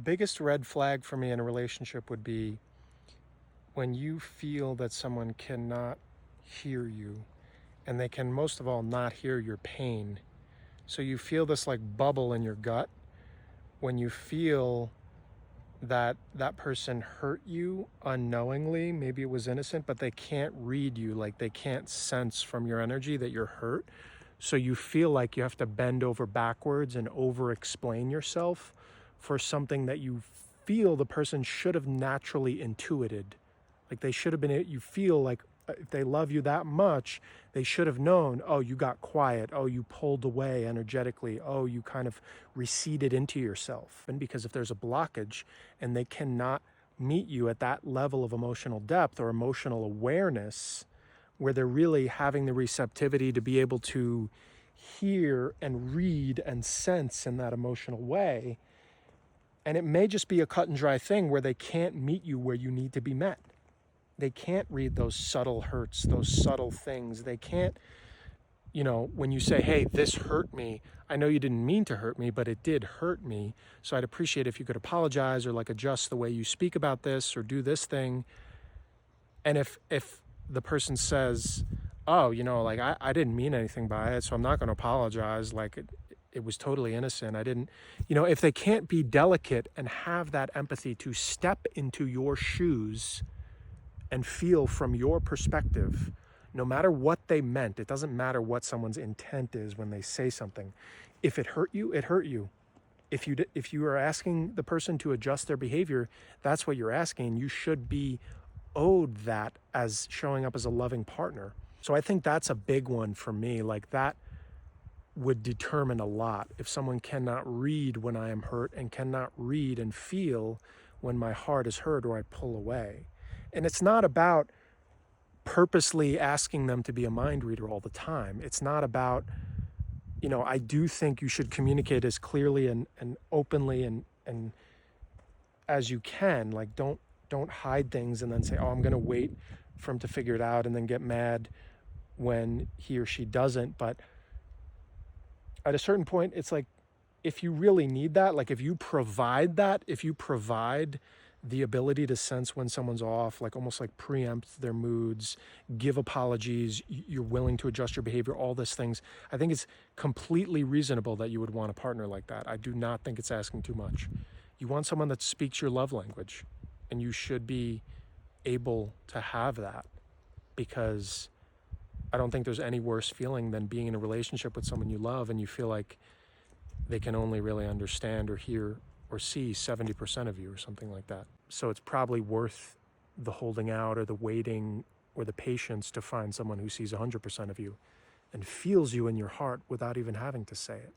biggest red flag for me in a relationship would be when you feel that someone cannot hear you, and they can most of all not hear your pain. So you feel this like bubble in your gut when you feel that that person hurt you unknowingly. Maybe it was innocent, but they can't read you, like they can't sense from your energy that you're hurt. So you feel like you have to bend over backwards and over explain yourself for something that you feel the person should have naturally intuited. Like they should have been, you feel like if they love you that much, they should have known, oh, you got quiet. Oh, you pulled away energetically. Oh, you kind of receded into yourself. And because if there's a blockage and they cannot meet you at that level of emotional depth or emotional awareness, where they're really having the receptivity to be able to hear and read and sense in that emotional way. And it may just be a cut and dry thing where they can't meet you where you need to be met. They can't read those subtle hurts, those subtle things. They can't, when you say, hey, this hurt me, I know you didn't mean to hurt me, but it did hurt me. So I'd appreciate if you could apologize or like adjust the way you speak about this or do this thing. And if the person says, oh, like I didn't mean anything by it, so I'm not going to apologize. Like it was totally innocent. I didn't, if they can't be delicate and have that empathy to step into your shoes and feel from your perspective, no matter what they meant, it doesn't matter what someone's intent is when they say something. If it hurt you, it hurt you. If you are asking the person to adjust their behavior, that's what you're asking. You should be owed that as showing up as a loving partner. So I think that's a big one for me. Like that would determine a lot. If someone cannot read when I am hurt and cannot read and feel when my heart is hurt or I pull away. And it's not about purposely asking them to be a mind reader all the time. It's not about, I do think you should communicate as clearly and openly and as you can. Like don't hide things and then say, oh, I'm going to wait for him to figure it out and then get mad when he or she doesn't. But at a certain point, it's like, if you really need that, like if you provide the ability to sense when someone's off, like almost like preempt their moods, give apologies, you're willing to adjust your behavior, all these things, I think it's completely reasonable that you would want a partner like that. I do not think it's asking too much. You want someone that speaks your love language, and you should be able to have that, because I don't think there's any worse feeling than being in a relationship with someone you love and you feel like they can only really understand or hear or see 70% of you or something like that. So it's probably worth the holding out or the waiting or the patience to find someone who sees 100% of you and feels you in your heart without even having to say it.